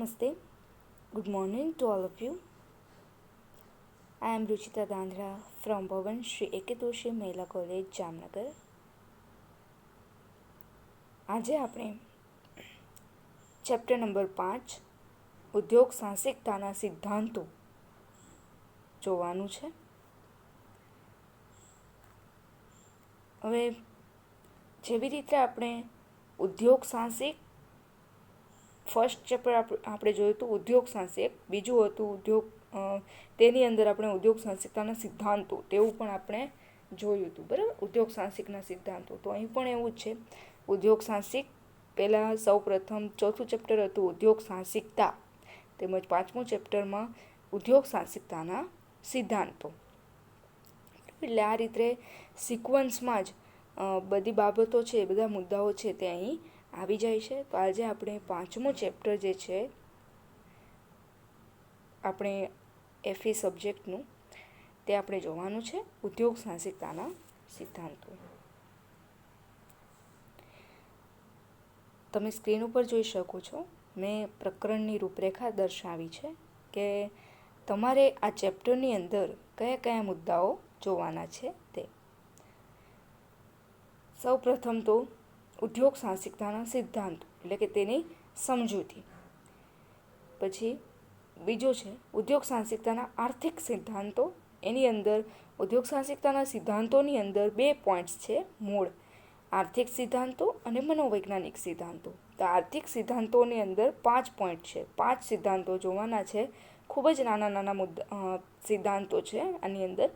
Namaste. Good morning to all of you. I am Ruchita Dandra from Bhavan Shri Eketoshi Mehla College, Jamnagar. આજે આપણે chapter number 5 ઉદ્યોગ સાહસિકતાના સિદ્ધાંતો જોવાનું છે. હવે જેવી રીતે આપણે ઉદ્યોગ સાહસિક ફર્સ્ટ ચેપ્ટર આપણે જોયું હતું ઉદ્યોગ સાહસિક, બીજું હતું ઉદ્યોગ તેની અંદર આપણે ઉદ્યોગ સાહસિકતાના સિદ્ધાંતો તેવું પણ આપણે જોયું હતું, બરાબર. ઉદ્યોગ સાહસિકના સિદ્ધાંતો તો અહીં પણ એવું જ છે. ઉદ્યોગ સાહસિક પહેલાં સૌપ્રથમ ચોથું ચેપ્ટર હતું ઉદ્યોગ સાહસિકતા, તેમજ પાંચમું ચેપ્ટરમાં ઉદ્યોગ સાહસિકતાના સિદ્ધાંતો. એટલે આ રીતે સિક્વન્સમાં જ બધી બાબતો છે, બધા મુદ્દાઓ છે તે અહીં આવી જાય છે. તો આજે આપણે પાંચમું ચેપ્ટર જે છે આપણે એફઈ સબ્જેક્ટનું તે આપણે જોવાનું છે, ઉદ્યોગ સાહસિકતાના સિદ્ધાંતો. તમે સ્ક્રીન ઉપર જોઈ શકો છો, મેં પ્રકરણની રૂપરેખા દર્શાવી છે કે તમારે આ ચેપ્ટરની અંદર કયા કયા મુદ્દાઓ જોવાના છે તે. સૌપ્રથમ તો ઉદ્યોગ સાહસિકતાના સિદ્ધાંતો એટલે કે તેની સમજૂતી. પછી બીજો છે ઉદ્યોગ સાહસિકતાના આર્થિક સિદ્ધાંતો. એની અંદર ઉદ્યોગ સાહસિકતાના સિદ્ધાંતોની અંદર 2 પોઈન્ટ્સ છે મૂળ: આર્થિક સિદ્ધાંતો અને મનોવૈજ્ઞાનિક સિદ્ધાંતો. તો આર્થિક સિદ્ધાંતોની અંદર 5 પોઈન્ટ છે, 5 સિદ્ધાંતો જોવાના છે. ખૂબ જ નાના નાના સિદ્ધાંતો છે આની અંદર.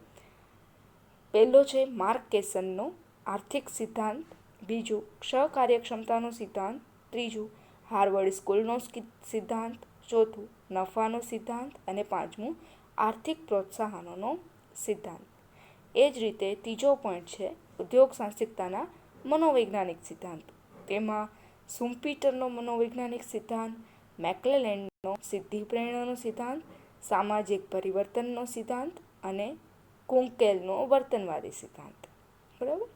પહેલો છે માર્કેસનનો આર્થિક સિદ્ધાંત, બીજું સહકાર્યક્ષમતાનો સિદ્ધાંત, ત્રીજું હાર્વર્ડ સ્કૂલનો સિદ્ધાંત, ચોથું નફાનો સિદ્ધાંત અને પાંચમું આર્થિક પ્રોત્સાહનોનો સિદ્ધાંત. એ જ રીતે ત્રીજો પોઈન્ટ છે ઉદ્યોગ સાહસિકતાના મનોવૈજ્ઞાનિક સિદ્ધાંત. તેમાં સુમ્પીટરનો મનોવૈજ્ઞાનિક સિદ્ધાંત, મેકલેલેન્ડનો સિદ્ધિ પ્રેરણાનો સિદ્ધાંત, સામાજિક પરિવર્તનનો સિદ્ધાંત અને કુંકેલનો વર્તનવાદી સિદ્ધાંત, બરાબર.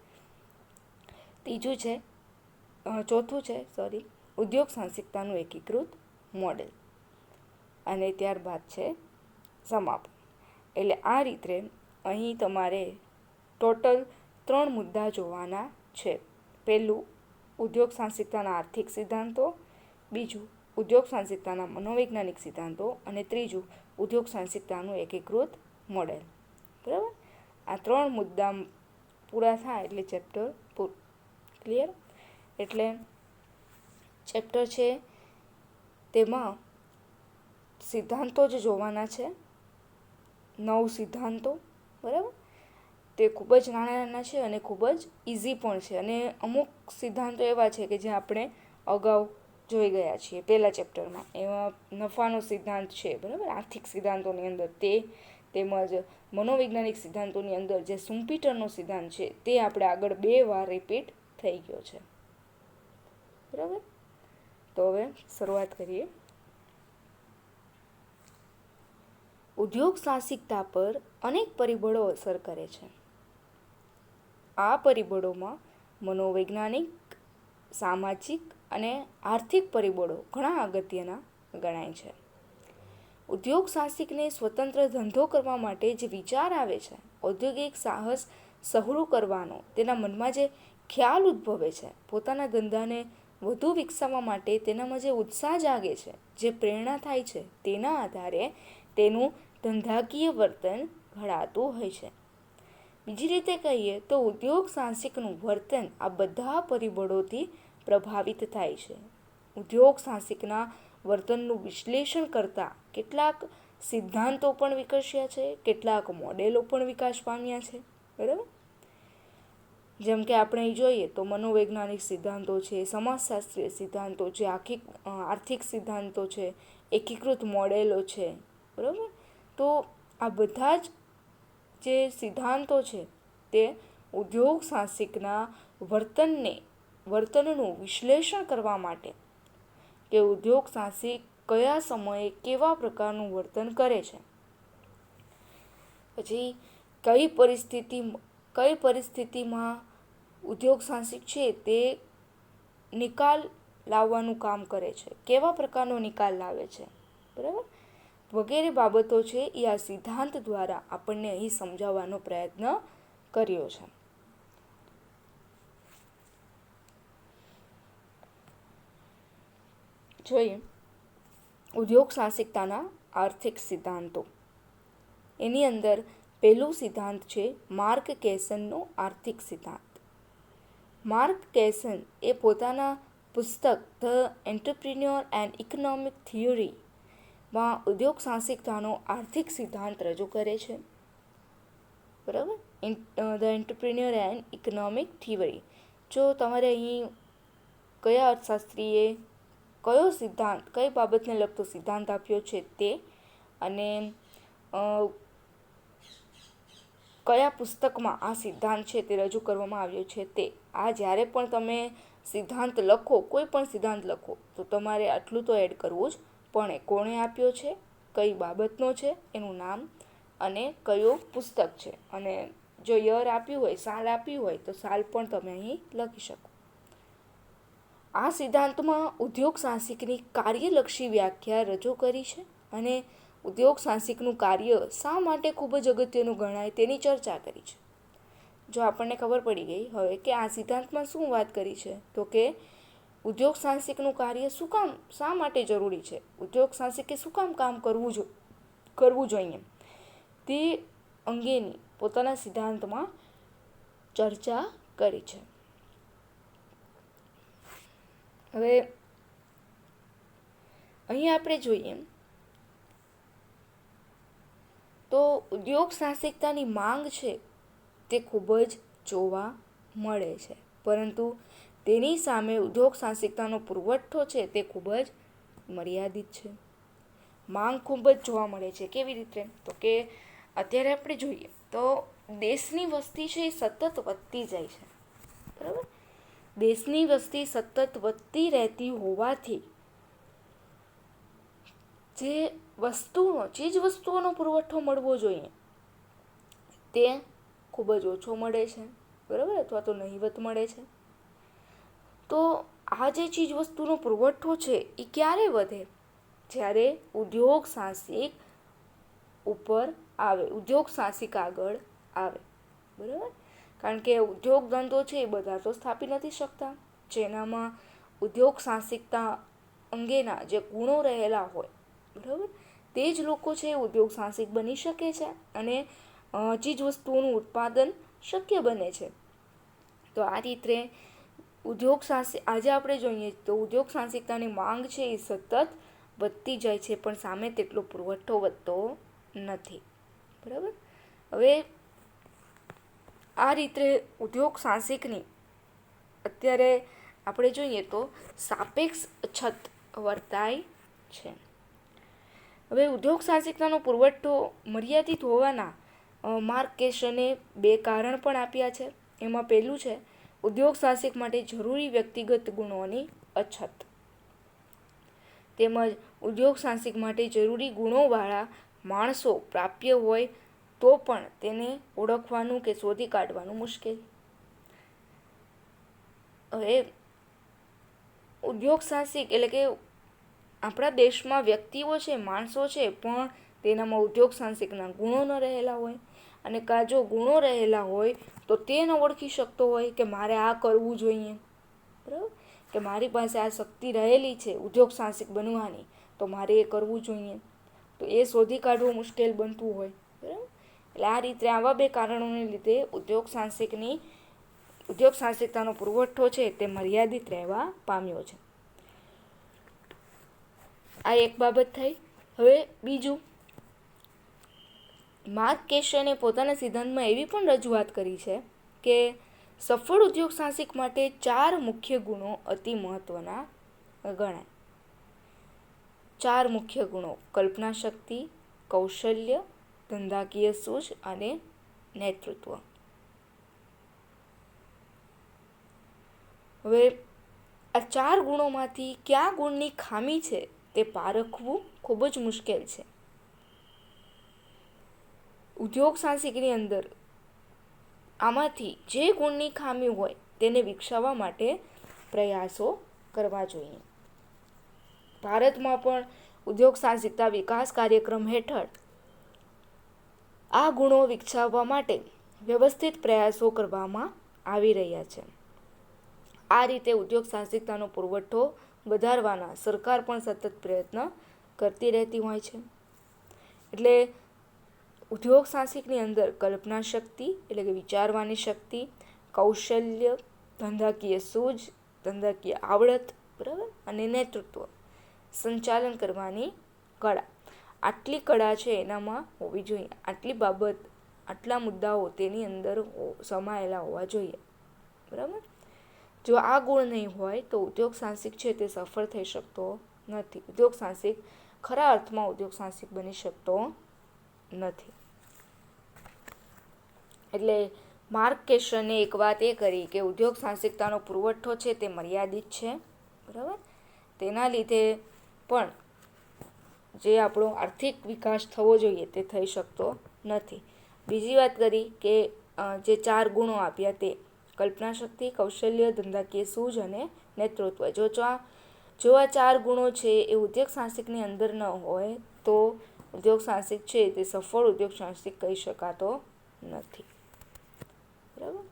ચોથું છે ઉદ્યોગ સાહસિકતાનું એકીકૃત મોડેલ અને ત્યારબાદ છે સમાપન. એટલે આ રીતે અહીં તમારે ટોટલ 3 મુદ્દા જોવાના છે. પહેલું ઉદ્યોગ સાહસિકતાના આર્થિક સિદ્ધાંતો, બીજું ઉદ્યોગ સાહસિકતાના મનોવૈજ્ઞાનિક સિદ્ધાંતો અને ત્રીજું ઉદ્યોગ સાહસિકતાનું એકીકૃત મોડેલ, બરાબર. આ 3 મુદ્દા પૂરા થાય એટલે ચેપ્ટર પૂરું. ક્લિયર? એટલે ચેપ્ટર છે તેમાં સિદ્ધાંતો જ જોવાના છે, 9 સિદ્ધાંતો, બરાબર. તે ખૂબ જ નાના નાના છે અને ખૂબ જ ઇઝી પણ છે. અને અમુક સિદ્ધાંતો એવા છે કે જે આપણે અગાઉ જોઈ ગયા છીએ પહેલા ચેપ્ટરમાં. એમાં નફાનો સિદ્ધાંત છે, બરાબર, આર્થિક સિદ્ધાંતોની અંદર તે, તેમજ મનોવૈજ્ઞાનિક સિદ્ધાંતોની અંદર જે સુમ્પીટરનો સિદ્ધાંત છે તે આપણે આગળ 2 વાર રિપીટ થઈ ગયો છે, બરાબર. તો હવે શરૂઆત કરીએ. ઉદ્યોગ સાહસિકતા પર અનેક પરિબળો અસર કરે છે. આ પરિબળોમાં મનોવૈજ્ઞાનિક, સામાજિક અને આર્થિક પરિબળો ઘણા અગત્યના ગણાય છે. ઉદ્યોગ સાહસિકને સ્વતંત્ર ધંધો કરવા માટે જે વિચાર આવે છે, ઔદ્યોગિક સાહસ સહલું કરવાનો તેના મનમાં જે ખ્યાલ ઉદ્ભવે છે, પોતાના ધંધાને વધુ વિકસાવવા માટે તેનામાં જે ઉત્સાહ જાગે છે, જે પ્રેરણા થાય છે, તેના આધારે તેનું ધંધાકીય વર્તન ઘડાતું હોય છે. બીજી રીતે કહીએ તો ઉદ્યોગ સાહસિકનું વર્તન આ બધા પરિબળોથી પ્રભાવિત થાય છે. ઉદ્યોગ સાહસિકના વર્તનનું વિશ્લેષણ કરતા કેટલાક સિદ્ધાંતો પણ વિકસ્યા છે, કેટલાક મોડેલો પણ વિકાસ પામ્યા છે, બરાબર. જેમ કે આપણે જોઈએ તો મનોવૈજ્ઞાનિક સિદ્ધાંતો છે, સમાજશાસ્ત્રીય સિદ્ધાંતો છે, આર્થિક સિદ્ધાંતો છે, એકીકૃત મોડેલો છે, બરાબર. તો આ બધા જ જે સિદ્ધાંતો છે તે ઉદ્યોગ સાહસિકના વર્તનનું વિશ્લેષણ કરવા માટે કે ઉદ્યોગ સાહસિક કયા સમયે કેવા પ્રકારનું વર્તન કરે છે, પછી કઈ પરિસ્થિતિમાં ઉદ્યોગ સાહસિક છે તે નિકાલ લાવવાનું કામ કરે છે, કેવા પ્રકારનો નિકાલ લાવે છે, બરાબર, વગેરે બાબતો છે એ આ સિદ્ધાંત દ્વારા આપણને અહીં સમજાવવાનો પ્રયત્ન કર્યો છે. જોઈએ ઉદ્યોગ સાહસિકતાના આર્થિક સિદ્ધાંતો. એની અંદર પહેલું સિદ્ધાંત છે માર્ક કેસનનો આર્થિક સિદ્ધાંત. માર્ક કેસન એ પોતાના પુસ્તક ધ એન્ટરપ્રિન્યોર એન્ડ ઇકોનોમિક થિયરીમાં ઉદ્યોગ સાહસિકતાનો આર્થિક સિદ્ધાંત રજૂ કરે છે, બરાબર. The entrepreneur and economic theory. જો તમારે અહીં કયા અર્થશાસ્ત્રીએ કયો સિદ્ધાંત, કઈ બાબતને લગતો સિદ્ધાંત આપ્યો છે તે, અને કયા પુસ્તકમાં આ સિદ્ધાંત છે તે રજૂ કરવામાં આવ્યો છે તે, આ જ્યારે પણ તમે સિદ્ધાંત લખો, કોઈ પણ સિદ્ધાંત લખો, તો તમારે આટલું તો એડ કરવું જ પડે. કોણે આપ્યો છે, કઈ બાબતનો છે, એનું નામ અને કયું પુસ્તક છે, અને જો યર આપ્યું હોય, સાલ આપ્યું હોય તો સાલ પણ તમે અહીં લખી શકો. આ સિદ્ધાંતમાં ઉદ્યોગ સાહસિકની કાર્યલક્ષી વ્યાખ્યા રજૂ કરી છે અને ઉદ્યોગ સાહસિકનું કાર્ય શા માટે ખૂબ જ અગત્યનું ગણાય તેની ચર્ચા કરી છે. જો આપણને ખબર પડી ગઈ હવે કે આ સિદ્ધાંતમાં શું વાત કરી છે, તો કે ઉદ્યોગ સાહસિકનું કાર્ય શું કામ, શા માટે જરૂરી છે, ઉદ્યોગ સાહસિકે શું કામ કરવું જોઈએ, તે અંગેની પોતાના સિદ્ધાંતમાં ચર્ચા કરી છે. હવે અહીં આપણે જોઈએ તો ઉદ્યોગ સાહસિકતાની માંગ છે તે ખૂબ જ જોવા મળે છે, પરંતુ તેની સામે ઉદ્યોગ સાહસિકતાનો પુરવઠો છે તે ખૂબ જ મર્યાદિત છે. માંગ ખૂબ જ જોવા મળે છે. કેવી રીતે? તો કે અત્યારે આપણે જોઈએ તો દેશની વસ્તી છે એ સતત વધતી જાય છે, બરાબર. દેશની વસ્તી સતત વધતી રહેતી હોવાથી જે ચીજ વસ્તુઓનો પુરવઠો મળવો જોઈએ તે ખૂબ જ ઓછો મળે છે, બરાબર, અથવા તો નહિવત મળે છે. તો આ જે ચીજ વસ્તુનો પુરવઠો છે એ ક્યારે વધે? જ્યારે ઉદ્યોગ સાહસિક ઉપર આવે, ઉદ્યોગ સાહસિક આગળ આવે, બરાબર. કારણ કે ઉદ્યોગ ધંધો છે એ બધા તો સ્થાપી નથી શકતા, જેનામાં ઉદ્યોગ સાહસિકતા અંગેના જે ગુણો રહેલા હોય, બરાબર, તે જ લોકો છે ઉદ્યોગ સાહસિક બની શકે છે અને ચીજ વસ્તુઓનું ઉત્પાદન શક્ય બને છે. તો આ રીતે ઉદ્યોગ સાહસિક આજે આપણે જોઈએ તો ઉદ્યોગ સાહસિકતાની માંગ છે એ સતત વધતી જાય છે, પણ સામે તેટલો પુરવઠો વધતો નથી, બરાબર. હવે આ રીતે ઉદ્યોગ સાહસિકની અત્યારે આપણે જોઈએ તો સાપેક્ષ અછત વર્તાય છે. હવે ઉદ્યોગ સાહસિકતાનો પુરવઠો મર્યાદિત હોવાના માર્ક કેસને બે કારણ પણ આપ્યા છે. એમાં પહેલું છે ઉદ્યોગ સાહસિક માટે જરૂરી વ્યક્તિગત ગુણોની અછત, તેમજ ઉદ્યોગ સાહસિક માટે જરૂરી ગુણોવાળા માણસો પ્રાપ્ય હોય તો પણ તેને ઓળખવાનું કે શોધી કાઢવાનું મુશ્કેલ. હવે ઉદ્યોગ સાહસિક એટલે કે આપણા દેશમાં વ્યક્તિઓ છે, માણસો છે, પણ તેનામાં ઉદ્યોગ સાહસિકના ગુણો ન રહેલા હોય, અને જો ગુણો રહેલા હોય તો તે ન ઓળખી શકતો હોય કે મારે આ કરવું જોઈએ, બરાબર, કે મારી પાસે આ શક્તિ રહેલી છે ઉદ્યોગ સાહસિક બનવાની, તો મારે એ કરવું જોઈએ, તો એ શોધી કાઢવું મુશ્કેલ બનતું હોય, બરાબર. એટલે આ રીતે આવા બે કારણોને લીધે ઉદ્યોગ સાહસિકતાનો પુરવઠો છે તે મર્યાદિત રહેવા પામ્યો છે. આ એક બાબત થઈ. હવે બીજું, માર્ક કેસને પોતાના સિદ્ધાંતમાં એવી પણ રજૂઆત કરી છે કે સફળ ઉદ્યોગ સાહસિક માટે 4 મુખ્ય ગુણો અતિ મહત્વના ગણાય. 4 મુખ્ય ગુણો: કલ્પના શક્તિ, કૌશલ્ય, ધંધાકીય સૂઝ અને નેતૃત્વ. હવે આ 4 ગુણોમાંથી કયા ગુણની ખામી છે તે પારખવું ખૂબ જ મુશ્કેલ છે. ઉદ્યોગ સાહસિકની અંદર આમાંથી જે ગુણની ખામી હોય તેને વિકસાવવા માટે પ્રયાસો કરવા જોઈએ. ભારતમાં પણ ઉદ્યોગ સાહસિકતા વિકાસ કાર્યક્રમ હેઠળ આ ગુણો વિકસાવવા માટે વ્યવસ્થિત પ્રયાસો કરવામાં આવી રહ્યા છે. આ રીતે ઉદ્યોગ સાહસિકતાનો પુરવઠો વધારવાના સરકાર પણ સતત પ્રયત્ન કરતી રહેતી હોય છે. એટલે ઉદ્યોગ સાહસિકની અંદર કલ્પના શક્તિ એટલે કે વિચારવાની શક્તિ, કૌશલ્ય, ધંધાકીય સૂઝ, ધંધાકીય આવડત, બરાબર, અને નેતૃત્વ, સંચાલન કરવાની કળા, આટલી કળા છે એનામાં હોવી જોઈએ. આટલી બાબત, આટલા મુદ્દાઓ તેની અંદર સમાયેલા હોવા જોઈએ, બરાબર. જો આ ગુણ નહીં હોય તો ઉદ્યોગ સાહસિક છે તે સફળ થઈ શકતો નથી. ઉદ્યોગ સાહસિક ખરા અર્થમાં ઉદ્યોગ સાહસિક બની શકતો નથી. એટલે માર્ક કેશને એક વાત એ કરી કે ઉદ્યોગ સાહસિકતાનો પુરવઠો છે તે મર્યાદિત છે, બરાબર. તેના લીધે પણ જે આપણો આર્થિક વિકાસ થવો જોઈએ તે થઈ શકતો નથી. બીજી વાત કરી કે જે 4 ગુણો આપ્યા તે કલ્પના શક્તિ, કૌશલ્ય, ધંધાકીય સૂઝ અને નેતૃત્વ. જો આ 4 ગુણો છે એ ઉદ્યોગ સાહસિકની અંદર ન હોય તો ઉદ્યોગ સાહસિક છે તે સફળ ઉદ્યોગ સાહસિક કહી શકાતો નથી, બરાબર.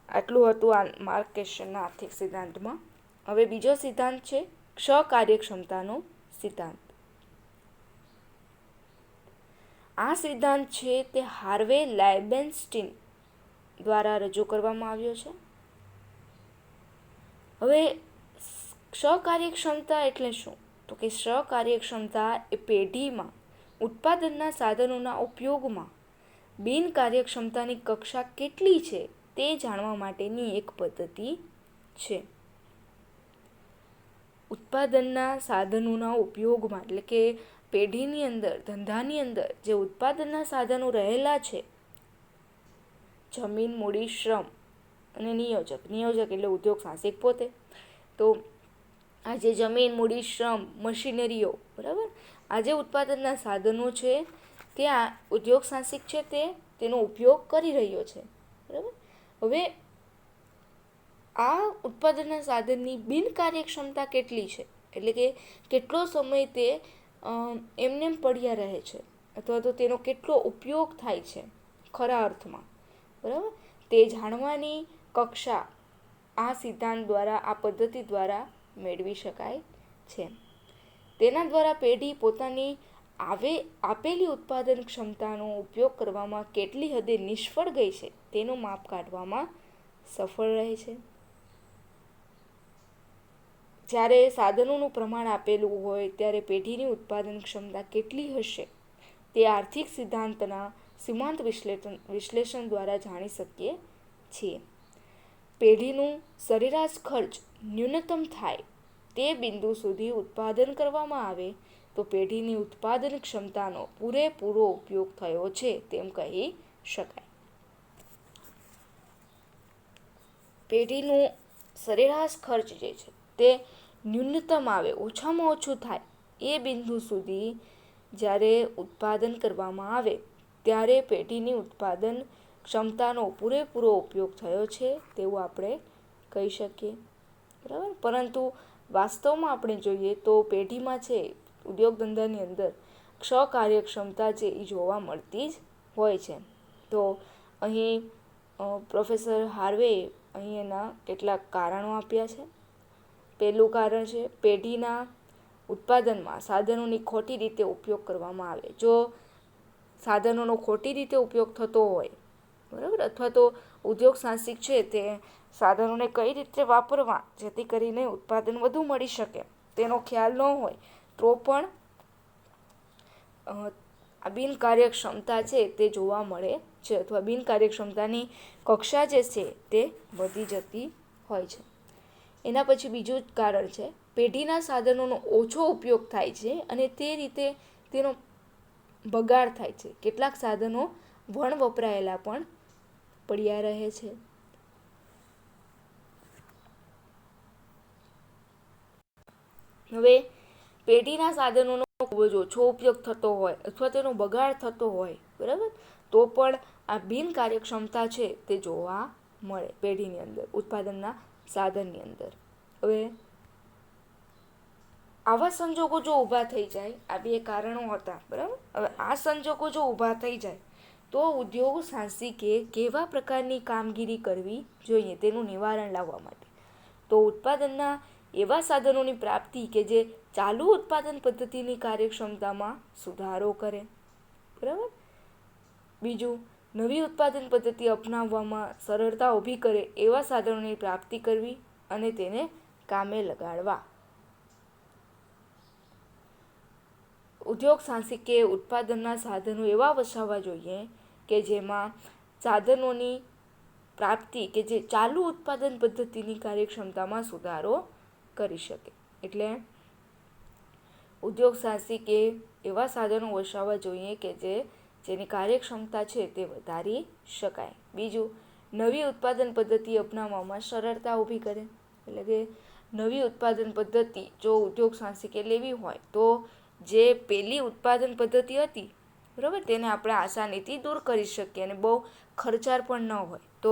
આટલું હતું આ માર્ક કેશનના આર્થિક સિદ્ધાંતમાં. હવે બીજો સિદ્ધાંત છે ક્ષ-કાર્યક્ષમતાનો સિદ્ધાંત. આ સિદ્ધાંત છે તે હાર્વે લાઇબેનસ્ટીન દ્વારા રજૂ કરવામાં આવ્યો છે. હવે ક્ષ-કાર્યક્ષમતા એટલે શું? તો કે ક્ષ-કાર્યક્ષમતા એ પેઢીમાં ઉત્પાદનના સાધનોના ઉપયોગમાં બિનકાર્યક્ષમતાની કક્ષા કેટલી છે તે જાણવા માટેની એક પદ્ધતિ છે. ઉત્પાદનના સાધનોના ઉપયોગમાં એટલે કે પેઢીની અંદર, ધંધાની અંદર જે ઉત્પાદનના સાધનો રહેલા છે, જમીન, મૂડી, શ્રમ અને નિયોજક. નિયોજક એટલે ઉદ્યોગ સાહસિક પોતે. તો આ જે જમીન, મૂડી, શ્રમ, મશીનરીઓ, બરાબર, આ જે ઉત્પાદનના સાધનો છે તે આ ઉદ્યોગ સાહસિક છે તેનો ઉપયોગ કરી રહ્યો છે, બરાબર. હવે આ ઉત્પાદનના સાધનની બિનકાર્યક્ષમતા કેટલી છે એટલે કે કેટલો સમય તે એમને પડ્યા રહે છે અથવા તો તેનો કેટલો ઉપયોગ થાય છે ખરા અર્થમાં, બરાબર, તે જાણવાની કક્ષા આ સિદ્ધાંત દ્વારા, આ પદ્ધતિ દ્વારા મેળવી શકાય છે. તેના દ્વારા પેઢી પોતાની આપેલી ઉત્પાદન ક્ષમતાનો ઉપયોગ કરવામાં કેટલી હદે નિષ્ફળ ગઈ છે તેનું માપ કાઢવામાં સફળ રહે છે. જ્યારે સાધનોનું પ્રમાણ આપેલું હોય ત્યારે પેઢીની ઉત્પાદન ક્ષમતા કેટલી હશે તે આર્થિક સિદ્ધાંતના સીમાંત વિશ્લેષણ દ્વારા જાણી શકીએ છીએ. પેઢીનું સરેરાશ ખર્ચ ન્યૂનતમ થાય તે બિંદુ સુધી ઉત્પાદન કરવામાં આવે તો પેઢીની ઉત્પાદન ક્ષમતાનો પૂરેપૂરો ઉપયોગ થયો છે તેમ કહી શકાય. પેઢીનું સરેરાશ ખર્ચ જે છે તે ન્યૂનતમ આવે, ઓછામાં ઓછું થાય એ બિંદુ સુધી જ્યારે ઉત્પાદન કરવામાં આવે ત્યારે પેઢીની ઉત્પાદન ક્ષમતાનો પૂરેપૂરો ઉપયોગ થયો છે તેવું આપણે કહી શકીએ, બરાબર. પરંતુ વાસ્તવમાં આપણે જોઈએ તો પેઢીમાં છે ઉદ્યોગ ધંધાની અંદર ક્ષ-કાર્યક્ષમતા છે એ જોવા મળતી જ હોય છે. તો અહીં પ્રોફેસર હાર્વે અહીં એના કેટલાક કારણો આપ્યા છે. પહેલું કારણ છે પેઢીના ઉત્પાદનમાં સાધનોની ખોટી રીતે ઉપયોગ કરવામાં આવે. જો સાધનોનો ખોટી રીતે ઉપયોગ થતો હોય, બરાબર, અથવા તો ઉદ્યોગ સાહસિક છે તે સાધનોને કઈ રીતે વાપરવા જેથી કરીને ઉત્પાદન વધુ મળી શકે તેનો ખ્યાલ ન હોય તો પણ આ બિનકાર્યક્ષમતા છે તે જોવા મળે છે અથવા બિનકાર્યક્ષમતાની કક્ષા જે છે તે વધી જતી હોય છે. એના પછી બીજું જ કારણ છે પેઢીના સાધનોનો ઓછો ઉપયોગ થાય છે અને તે રીતે તેનો બગાડ થાય છે. કેટલાક સાધનો વણ વપરાયેલા પણ પડ્યા રહે છે. હવે પેઢીના સાધનોનો ખૂબ જ ઓછો ઉપયોગ થતો હોય અથવા તેનો બગાડ થતો હોય, બરાબર, તો પણ આ બિનકાર્યક્ષમતા છે તે જોવા મળે પેઢીની અંદર, ઉત્પાદનના સાધનની અંદર. હવે આવા સંજોગો જો ઊભા થઈ જાય, આ બે કારણો હતા, બરાબર. હવે આ સંજોગો જો ઊભા થઈ જાય તો ઉદ્યોગ સાહસિકે કેવા પ્રકારની કામગીરી કરવી જોઈએ તેનું નિવારણ લાવવા માટે. તો ઉત્પાદનના એવા સાધનોની પ્રાપ્તિ કે જે ચાલુ ઉત્પાદન પદ્ધતિની કાર્યક્ષમતામાં સુધારો કરે, બરાબર. બીજું, નવી ઉત્પાદન પદ્ધતિ અપનાવવામાં સરળતા ઊભી કરે એવા સાધનોની પ્રાપ્તિ કરવી અને તેને કામે લગાડવા. ઉદ્યોગ સાહસિકે ઉત્પાદનના સાધનો એવા વસાવવા જોઈએ કે જેમાં સાધનોની પ્રાપ્તિ કે જે ચાલુ ઉત્પાદન પદ્ધતિની કાર્યક્ષમતામાં સુધારો કરી શકે. એટલે ઉદ્યોગ સાહસિકે એવા સાધનો વસાવવા જોઈએ કે જેની કાર્યક્ષમતા છે તે વધારી શકાય. બીજું, નવી ઉત્પાદન પદ્ધતિ અપનાવવામાં સરળતા ઊભી કરે. એટલે કે નવી ઉત્પાદન પદ્ધતિ જો ઉદ્યોગ સાહસિકે લેવી હોય તો જે પેલી ઉત્પાદન પદ્ધતિ હતી, બરાબર, તેને આપણે આસાનીથી દૂર કરી શકીએ અને બહુ ખર્ચાળ પણ ન હોય. તો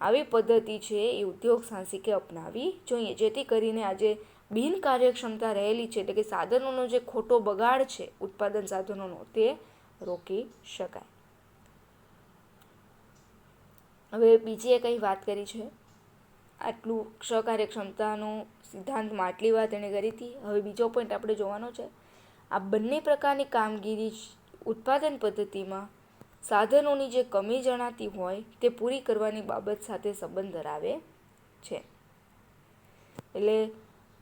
આવી પદ્ધતિ છે એ ઉદ્યોગ સાહસિકે અપનાવી જોઈએ, જેથી કરીને આજે બિન કાર્યક્ષમતા રહેલી છે, એટલે કે સાધનોનો જે ખોટો બગાડ છે ઉત્પાદન સાધનોનો, તે રોકી શકાય. હવે બીજી કઈ વાત કરી છે, આટલું ક્ષકાર્યક્ષમતાનો સિદ્ધાંતમાં આટલી વાત એણે કરી હતી. હવે બીજો પોઈન્ટ આપણે જોવાનો છે. આ બંને પ્રકારની કામગીરી ઉત્પાદન પદ્ધતિમાં સાધનોની જે કમી જણાતી હોય તે પૂરી કરવાની બાબત સાથે સંબંધ ધરાવે છે. એટલે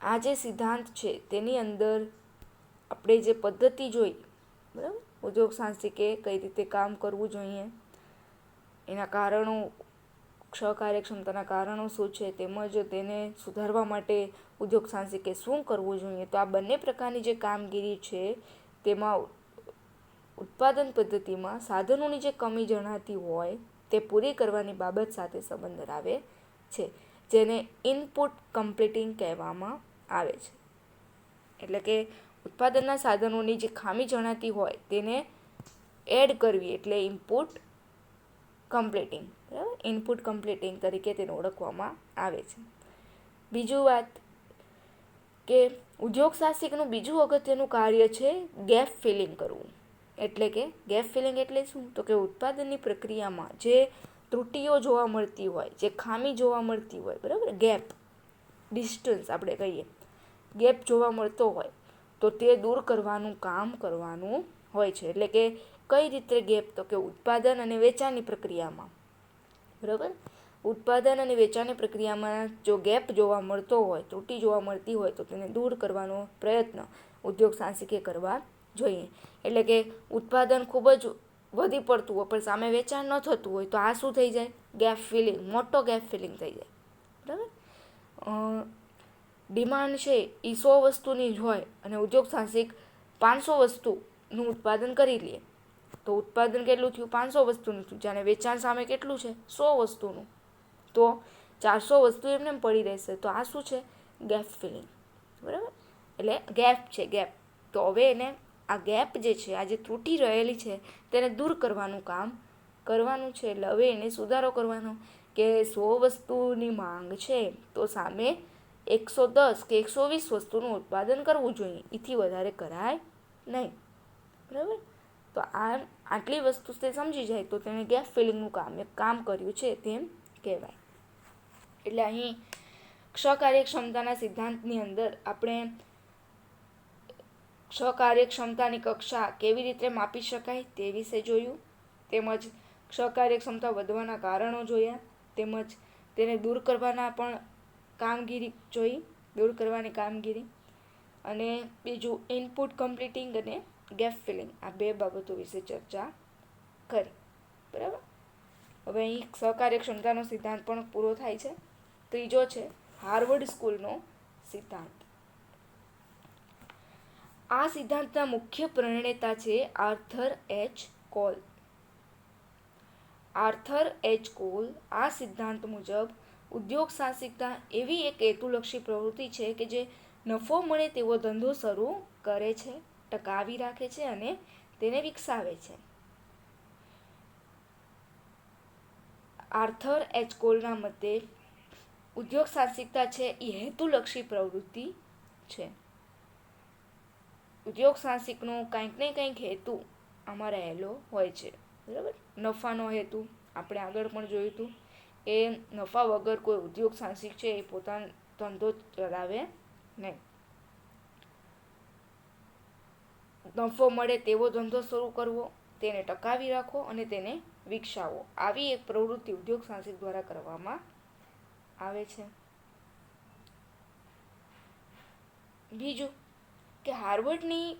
આ જે સિદ્ધાંત છે તેની અંદર આપણે જે પદ્ધતિ જોઈ, બરાબર, ઉદ્યોગ સાહસિકે કઈ રીતે કામ કરવું જોઈએ, એના કારણો, ક્ષકાર્યક્ષમતાના કારણો શું છે, તેમજ તેને સુધારવા માટે ઉદ્યોગ સાહસિકે શું કરવું જોઈએ. તો આ બંને પ્રકારની જે કામગીરી છે તેમાં ઉત્પાદન પદ્ધતિમાં સાધનોની જે કમી જણાતી હોય તે પૂરી કરવાની બાબત સાથે સંબંધ ધરાવે છે, જેને ઇનપુટ કમ્પ્લીટિંગ કહેવામાં આવે છે. એટલે કે ઉત્પાદનના સાધનોની જે ખામી જણાતી હોય તેને એડ કરવી એટલે ઇનપુટ કમ્પ્લીટિંગ, બરાબર, ઇનપુટ કમ્પ્લીટિંગ તરીકે તેને ઓળખવામાં આવે છે. બીજું વાત કે ઉદ્યોગ સાહસિકનું બીજું અગત્યનું કાર્ય છે ગેપ ફિલિંગ કરવું. એટલે કે ગેપ ફિલિંગ એટલે શું, તો કે ઉત્પાદનની પ્રક્રિયામાં જે ત્રુટીઓ જોવા મળતી હોય, જે ખામી જોવા મળતી હોય, બરાબર, ગેપ, ડિસ્ટન્સ આપણે કહીએ, ગેપ જોવા મળતો હોય તો તે દૂર કરવાનું કામ કરવાનું હોય છે. એટલે કે કઈ રીતે ગેપ, તો કે ઉત્પાદન અને વેચાણની પ્રક્રિયામાં, બરાબર, ઉત્પાદન અને વેચાણની પ્રક્રિયામાં જો ગેપ જોવા મળતો હોય, ત્રુટી જોવા મળતી હોય તો તેને દૂર કરવાનો પ્રયત્ન ઉદ્યોગ સાહસિકે કરવા જોઈએ. એટલે કે ઉત્પાદન ખૂબ જ વધી પડતું હોય પણ સામે વેચાણ ન થતું હોય તો આ શું થઈ જાય, ગેપ ફિલિંગ, મોટો ગેપ ફિલિંગ થઈ જાય, બરાબર. ડિમાન્ડ છે એ 100 વસ્તુની જ હોય અને ઉદ્યોગ સાહસિક 500 વસ્તુનું ઉત્પાદન કરી લે તો ઉત્પાદન કેટલું થયું, 500 વસ્તુનું થયું, જ્યારે વેચાણ સામે કેટલું છે, 100 વસ્તુનું, તો 400 વસ્તુ એમને પડી રહેશે. તો આ શું છે, ગેપ ફિલિંગ, બરાબર. એટલે ગેપ છે, ગેપ. તો હવે એને આ ગેપ જે છે, આ જે ત્રુટી રહેલી છે તેને દૂર કરવાનું કામ કરવાનું છે. એટલે હવે એને સુધારો કરવાનો કે 100 વસ્તુની માંગ છે તો સામે 110 કે 120 વસ્તુનું ઉત્પાદન કરવું જોઈએ, એથી વધારે કરાય નહીં, બરાબર. તો આટલી વસ્તુ તે સમજી જાય તો તેને ગેપ ફિલિંગનું કામ કર્યું છે તેમ કહેવાય. એટલે અહીં ક્ષકાર્યક્ષમતાના સિદ્ધાંતની અંદર આપણે ક્ષકાર્યક્ષમતાની કક્ષા કેવી રીતે માપી શકાય તે વિશે જોયું, તેમજ ક્ષકાર્યક્ષમતા વધવાના કારણો જોયા, તેમજ તેને દૂર કરવાના પણ કામગીરી જોઈ, દૂર કરવાની કામગીરી, અને બીજું ઇનપુટ કમ્પ્લીટિંગ અને ગેપ ફિલિંગ, આ બે બાબતો વિશે ચર્ચા કરી, બરાબર. હવે અહીં સહકાર્યક્ષમતાનો સિદ્ધાંત પણ પૂરો થાય છે. ત્રીજો છે હાર્વર્ડ સ્કૂલનો સિદ્ધાંત. આ સિદ્ધાંતના મુખ્ય પ્રણેતા છે Arthur H call. Arthur H call આ સિદ્ધાંત મુજબ ઉદ્યોગ સાહસિકતા એવી એક હેતુલક્ષી પ્રવૃત્તિ છે કે જે નફો મળે તેવો ધંધો શરૂ કરે છે, ટકાવી રાખે છે અને તેને વિકસાવે છે. આર્થર એચ કોલના મતે ઉદ્યોગ સાહસિકતા છે એ હેતુલક્ષી પ્રવૃત્તિ છે. ઉદ્યોગ સાહસિકનો કંઈક ને કંઈક હેતુ આમાં રહેલો હોય છે. બરાબર, નફાનો હેતુ આપણે આગળ પણ જોયું હતું એ નફા વગર કોઈ ઉદ્યોગ સાહસિક છે એ પોતાનો ધંધો ચલાવે નહીં. નફો મળે તેવો ધંધો શરૂ કરવો, તેને ટકાવી રાખો અને તેને વિકસાવો, આવી એક પ્રવૃત્તિ ઉદ્યોગ સાહસિક દ્વારા કરવામાં આવે છે. બીજું કે હાર્વર્ડની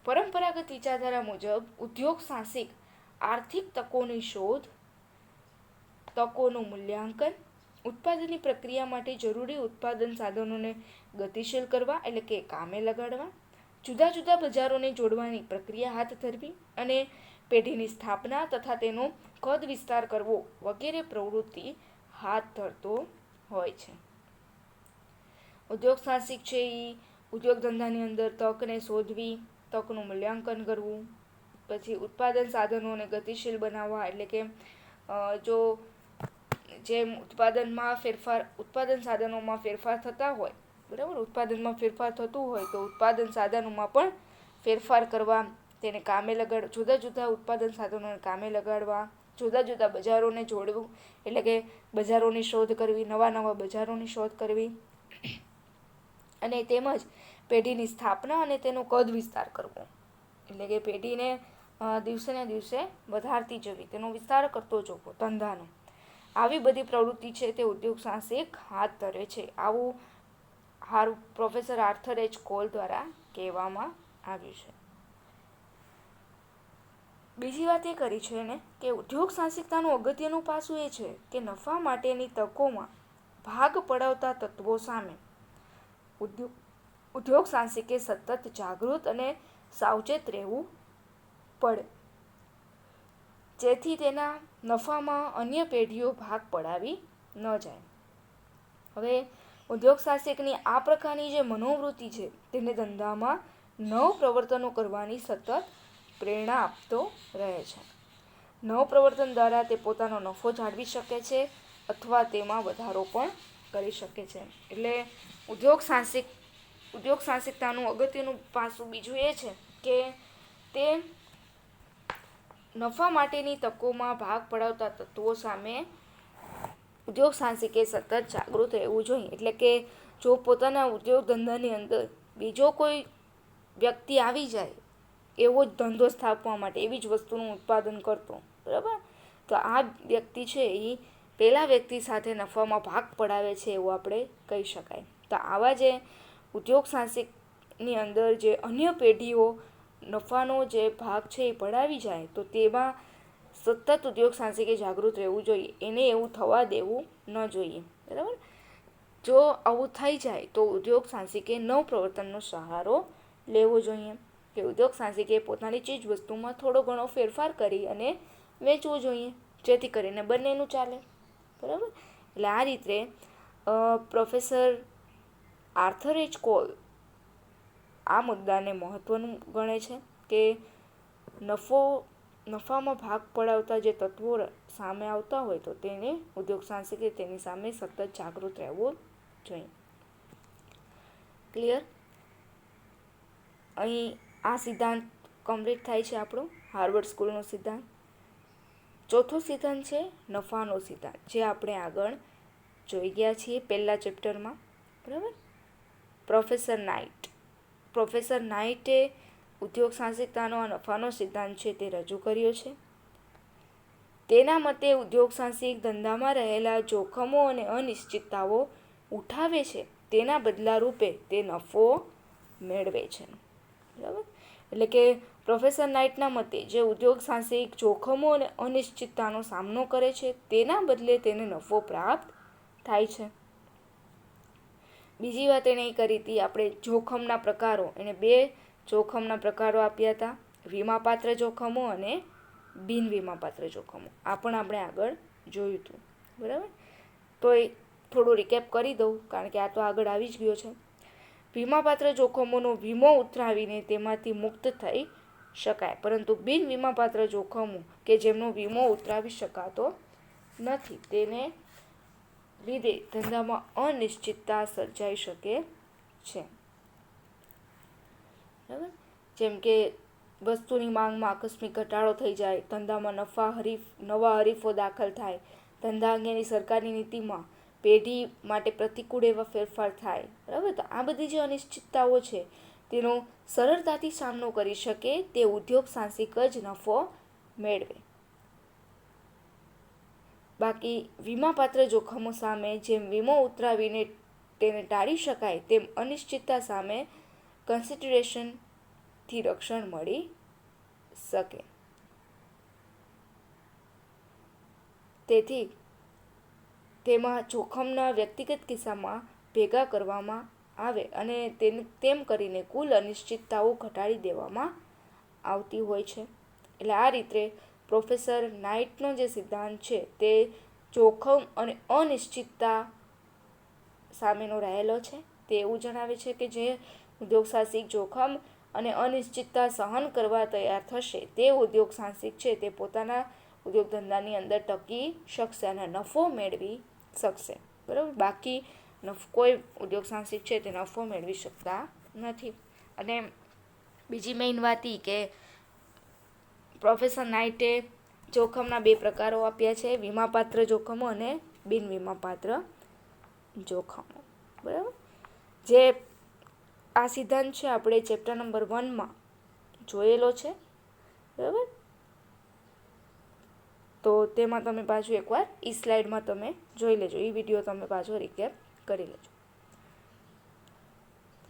પરંપરાગત વિચારધારા મુજબ ઉદ્યોગ સાહસિક આર્થિક તકોની શોધ, તકોનું મૂલ્યાંકન, ઉત્પાદનની પ્રક્રિયા માટે જરૂરી ઉત્પાદન સાધનોને ગતિશીલ કરવા એટલે કે કામે લગાડવા, જુદા જુદા બજારોને જોડવાની પ્રક્રિયા હાથ ધરવી અને પેઢીની સ્થાપના તથા તેનો કદ વિસ્તાર કરવો વગેરે પ્રવૃત્તિ હાથ ધરતો હોય છે. ઉદ્યોગ સાહસિક છે એ ઉદ્યોગ ધંધાની અંદર તકને શોધવી, તકનું મૂલ્યાંકન કરવું, પછી ઉત્પાદન સાધનોને ગતિશીલ બનાવવા એટલે કે જો જેમ ઉત્પાદન સાધનોમાં ફેરફાર થતા હોય, બરાબર, ઉત્પાદનમાં ફેરફાર થતું હોય તો ઉત્પાદન સાધનોમાં પણ ફેરફાર કરવા, તેને જુદા જુદા ઉત્પાદન સાધનોને કામે લગાડવા, જુદા જુદા બજારોને જોડવું એટલે કે બજારોની શોધ કરવી, નવા નવા બજારોની શોધ કરવી અને તેમજ પેઢીની સ્થાપના અને તેનો કદ વિસ્તાર કરવો એટલે કે પેઢીને દિવસે ને દિવસે વધારતી જવી, તેનો વિસ્તાર કરતો જવો ધંધાનો. આવી બધી પ્રવૃત્તિ છે તે ઉદ્યોગ સાહસિક હાથ ધરે છે, આવું પ્રોફેસર આર્થર એચ કોલ દ્વારા કહેવામાં આવ્યું છે. બીજી વાત એ કરી છે એને કે ઉદ્યોગ સાહસિકતાનું અગત્યનું પાસું એ છે કે નફા માટેની તકોમાં ભાગ પડાવતા તત્વો સામે ઉદ્યોગ સાહસિકે સતત જાગૃત અને સાવચેત રહેવું પડે, જેથી તેના નફામાં અન્ય પેઢીઓ ભાગ પડાવી ન જાય. હવે ઉદ્યોગ સાહસિકની આ પ્રકારની જે મનોવૃત્તિ છે તેને ધંધામાં નવ પ્રવર્તનો કરવાની સતત પ્રેરણા આપતો રહે છે. નવ પ્રવર્તન દ્વારા તે પોતાનો નફો જાળવી શકે છે અથવા તેમાં વધારો પણ કરી શકે છે. એટલે ઉદ્યોગ સાહસિકતાનું અગત્યનું પાસું બીજું એ છે કે તે નફા માટેની તકોમાં ભાગ પડાવતા તત્વો સામે ઉદ્યોગ સાહસિકે સતત જાગૃત રહેવું જોઈએ. એટલે કે જો પોતાના ઉદ્યોગ ધંધાની અંદર બીજો કોઈ વ્યક્તિ આવી જાય એવો જ ધંધો સ્થાપવા માટે એવી જ વસ્તુનું ઉત્પાદન કરતો, બરાબર, તો આ વ્યક્તિ છે એ પેલા વ્યક્તિ સાથે નફામાં ભાગ પડાવે છે એવું આપણે કહી શકાય. તો આવા જે ઉદ્યોગ સાહસિકની અંદર જે અન્ય પેઢીઓ નફાનો જે ભાગ છે એ પડાવી જાય તો તેમાં સતત ઉદ્યોગ સાહસિકે જાગૃત રહેવું જોઈએ, એને એવું થવા દેવું ન જોઈએ. બરાબર, જો આવું થઈ જાય તો ઉદ્યોગ સાહસિકે નવ પ્રવર્તનનો સહારો લેવો જોઈએ કે ઉદ્યોગ સાહસિકે પોતાની ચીજ વસ્તુમાં થોડો ઘણો ફેરફાર કરી અને વેચવું જોઈએ, જેથી કરીને બંનેનું ચાલે. બરાબર, એટલે આ રીતે પ્રોફેસર આર્થર એચ કોલ આ મુદ્દાને મહત્વનું ગણે છે કે નફામાં ભાગ પડાવતા જે તત્વો સામે આવતા હોય તો તેને ઉદ્યોગ સાહસિકે તેની સામે સતત જાગૃત રહેવું જોઈએ. ક્લિયર? અહીં આ સિદ્ધાંત કમ્પ્લીટ થાય છે આપણો હાર્વર્ડ સ્કૂલનો સિદ્ધાંત. ચોથો સિદ્ધાંત છે નફાનો સિદ્ધાંત, જે આપણે આગળ જોઈ ગયા છીએ પહેલા ચેપ્ટરમાં. બરાબર, પ્રોફેસર નાઇટે ઉદ્યોગ સાહસિકતાનો આ નફાનો સિદ્ધાંત છે તે રજૂ કર્યો છે. તેના મતે ઉદ્યોગ સાહસિક ધંધામાં રહેલા જોખમો અને અનિશ્ચિતતાઓ ઉઠાવે છે, તેના બદલા રૂપે તે નફો મેળવે છે. બરાબર, એટલે કે પ્રોફેસર નાઇટના મતે જે ઉદ્યોગ સાહસિક જોખમો અને અનિશ્ચિતતાનો સામનો કરે છે તેના બદલે તેને નફો પ્રાપ્ત થાય છે. બીજી વાત એણે કરી હતી આપણે જોખમના પ્રકારો, એને 2 જોખમના પ્રકારો આપ્યા હતા, વીમાપાત્ર જોખમો અને બિન વીમાપાત્ર જોખમો. આ પણ આપણે આગળ જોયું હતું. બરાબર, તો એ થોડું રિકેપ કરી દઉં કારણ કે આ તો આગળ આવી જ ગયો છે. વીમાપાત્ર જોખમોનો વીમો ઉતરાવીને તેમાંથી મુક્ત થઈ શકાય, પરંતુ બિન વીમાપાત્ર જોખમો કે જેમનો વીમો ઉતરાવી શકાતો નથી તેને લીધે ધંધામાં અનિશ્ચિતતા સર્જાઈ શકે છે. બરાબર, જેમ કે વસ્તુની માંગમાં આકસ્મિક ઘટાડો થઈ જાય, ધંધામાં નવા હરીફો દાખલ થાય, ધંધા અંગેની સરકારની નીતિમાં પેઢી માટે પ્રતિકૂળ એવા ફેરફાર થાય. બરાબર, તો આ બધી જે અનિશ્ચિતતાઓ છે તેનો સરળતાથી સામનો કરી શકે તે ઉદ્યોગ સાહસિક જ નફો મેળવે. બાકી વીમાપાત્ર જોખમો સામે જેમ વીમો ઉતરાવીને તેને ટાળી શકાય તેમ અનિશ્ચિતતા સામે કન્સિડરેશનથી રક્ષણ મળી શકે. તેથી તેમાં જોખમના વ્યક્તિગત કિસ્સામાં ભેગા કરવામાં આવે અને તેમ કરીને કુલ અનિશ્ચિતતાઓ ઘટાડી દેવામાં આવતી હોય છે. એટલે આ રીતે પ્રોફેસર નાઇટનો જે સિદ્ધાંત છે તે જોખમ અને અનિશ્ચિતતા સામેનો રહેલો છે. તે એવું જણાવે છે કે જે ઉદ્યોગ સાહસિક જોખમ અને અનિશ્ચિતતા સહન કરવા તૈયાર થશે તે ઉદ્યોગ સાહસિક છે તે પોતાના ઉદ્યોગ ધંધાની અંદર ટકી શકશે અને નફો મેળવી શકશે. બરાબર, બાકી કોઈ ઉદ્યોગ સાહસિક છે તે નફો મેળવી શકતા નથી. અને બીજી મેઇન વાત એ કે પ્રોફેસર નાઇટે જોખમના 2 પ્રકારો આપ્યા છે, વીમાપાત્ર જોખમો અને બિન વીમાપાત્ર જોખમો. બરાબર, જે આ સિદ્ધાંત છે આપણે ચેપ્ટર નંબર 1માં જોયેલો છે. બરાબર, તો તેમાં તમે પાછું એકવાર સ્લાઇડમાં તમે જોઈ લેજો, વિડીયો તમે પાછો રિકેપ કરી લેજો.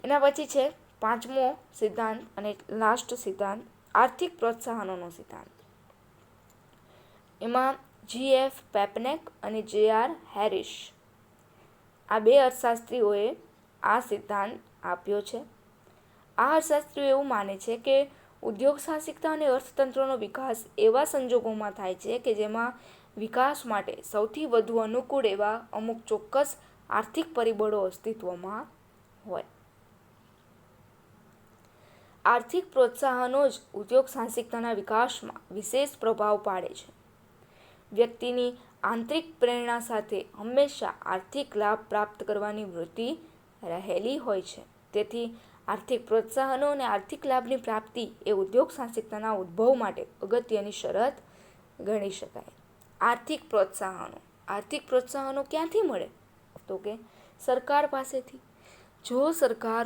એના પછી છે 5મો સિદ્ધાંત અને લાસ્ટ સિદ્ધાંત, આર્થિક પ્રોત્સાહનોનો સિદ્ધાંત. એમાં GF પેપનેક અને JR હેરિસ આ 2 અર્થશાસ્ત્રીઓએ આ સિદ્ધાંત આપ્યો છે. આ અર્થશાસ્ત્રીઓ એવું માને છે કે ઉદ્યોગ સાહસિકતા અને અર્થતંત્રનો વિકાસ એવા સંજોગોમાં થાય છે કે જેમાં વિકાસ માટે સૌથી વધુ અનુકૂળ એવા અમુક ચોક્કસ આર્થિક પરિબળો અસ્તિત્વમાં હોય. આર્થિક પ્રોત્સાહનો જ ઉદ્યોગ સાહસિકતાના વિકાસમાં વિશેષ પ્રભાવ પાડે છે. વ્યક્તિની આંતરિક પ્રેરણા સાથે હંમેશા આર્થિક લાભ પ્રાપ્ત કરવાની વૃત્તિ રહેલી હોય છે. તેથી આર્થિક પ્રોત્સાહનો અને આર્થિક લાભની પ્રાપ્તિ એ ઉદ્યોગ સાહસિકતાના ઉદ્ભવ માટે અગત્યની શરત ગણી શકાય. આર્થિક પ્રોત્સાહનો ક્યાંથી મળે? તો કે સરકાર પાસેથી. જો સરકાર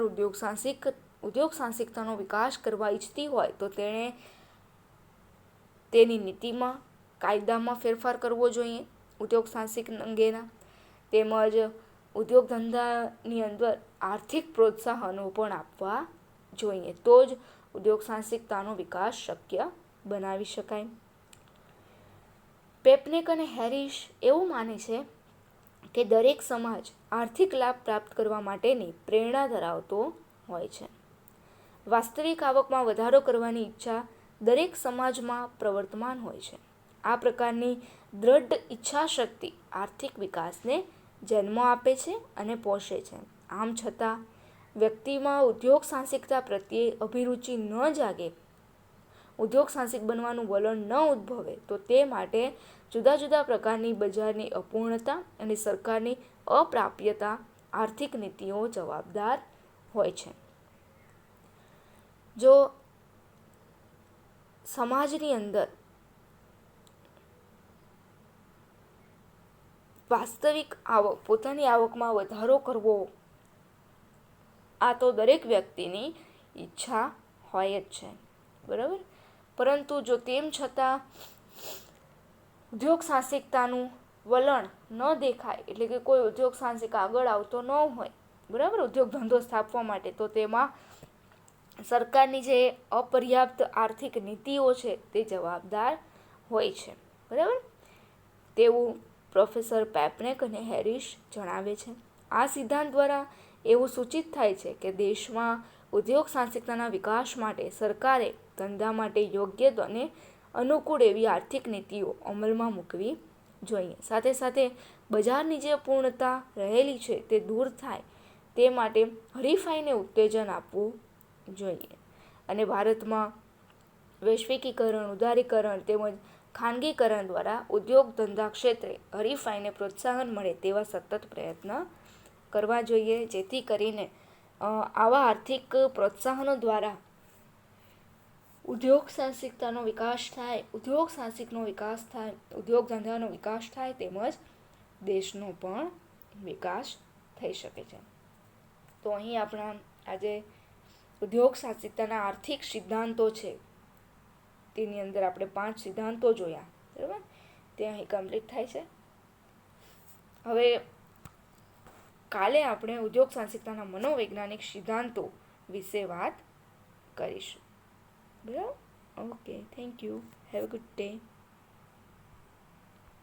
ઉદ્યોગ સાહસિકતાનો વિકાસ કરવા ઈચ્છતી હોય તો તેણે તેની નીતિમાં, કાયદામાં ફેરફાર કરવો જોઈએ ઉદ્યોગ સાહસિક અંગેના, તેમજ ઉદ્યોગ ધંધાની અંદર આર્થિક પ્રોત્સાહનો પણ આપવા જોઈએ. તો જ ઉદ્યોગ સાહસિકતાનો વિકાસ શક્ય બનાવી શકાય. પેપનેક અને હેરિસ એવું માને છે કે દરેક સમાજ આર્થિક લાભ પ્રાપ્ત કરવા માટેની પ્રેરણા ધરાવતો હોય છે. વાસ્તવિક આવકમાં વધારો કરવાની ઈચ્છા દરેક સમાજમાં પ્રવર્તમાન હોય છે. આ પ્રકારની દૃઢ ઈચ્છાશક્તિ આર્થિક વિકાસને જન્મ આપે છે અને પોષે છે. આમ છતાં વ્યક્તિમાં ઉદ્યોગ સાહસિકતા પ્રત્યે અભિરુચિ ન જાગે, ઉદ્યોગ સાહસિક બનવાનું વલણ ન ઉદ્ભવે તો તે માટે જુદા જુદા પ્રકારની બજારની અપૂર્ણતા અને સરકારની અપ્રાપ્યતા આર્થિક નીતિઓ જવાબદાર હોય છે. જો સમાજની અંદર વાસ્તવિક આવક, પોતાની આવકમાં વધારો કરવો, આ તો દરેક વ્યક્તિની ઈચ્છા હોય જ છે. બરાબર, પરંતુ જો તેમ છતાં ઉદ્યોગ સાહસિકતાનું વલણ ન દેખાય, એટલે કે કોઈ ઉદ્યોગ સાહસિક આગળ આવતો ન હોય, બરાબર, ઉદ્યોગ ધંધો સ્થાપવા માટે, તો તેમાં સરકારની જે અપર્યાપ્ત આર્થિક નીતિઓ છે તે જવાબદાર હોય છે. બરાબર, તેવું પ્રોફેસર પેપનેક અને હેરિસ જણાવે છે. આ સિદ્ધાંત દ્વારા એવું સૂચિત થાય છે કે દેશમાં ઉદ્યોગ સાહસિકતાના વિકાસ માટે સરકારે ધંધા માટે યોગ્ય અને અનુકૂળ એવી આર્થિક નીતિઓ અમલમાં મૂકવી જોઈએ. સાથે સાથે બજારની જે અપૂર્ણતા રહેલી છે તે દૂર થાય તે માટે હરીફાઈને ઉત્તેજન આપવું જોઈએ. અને ભારતમાં વૈશ્વિકીકરણ, ઉદારીકરણ તેમજ ખાનગીકરણ દ્વારા ઉદ્યોગ ધંધા ક્ષેત્રે હરીફાઈને પ્રોત્સાહન મળે તેવા સતત પ્રયત્ન કરવા જોઈએ, જેથી કરીને આવા આર્થિક પ્રોત્સાહનો દ્વારા ઉદ્યોગ સાહસિકતાનો વિકાસ થાય, ઉદ્યોગ સાહસિકનો વિકાસ થાય, ઉદ્યોગ ધંધાનો વિકાસ થાય, તેમજ દેશનો પણ વિકાસ થઈ શકે છે. તો અહીં આપણા આજે ઉદ્યોગ સાહસિકતાના આર્થિક સિદ્ધાંતો છે, તેની અંદર આપણે 5 સિદ્ધાંતો જોયા, બરાબર, તે અહીં કમ્પ્લીટ થાય છે. હવે કાલે આપણે ઉદ્યોગ સાહસિકતાના મનોવૈજ્ઞાનિક સિદ્ધાંતો વિશે વાત કરીશું. બરાબર, okay, thank you, have a good day.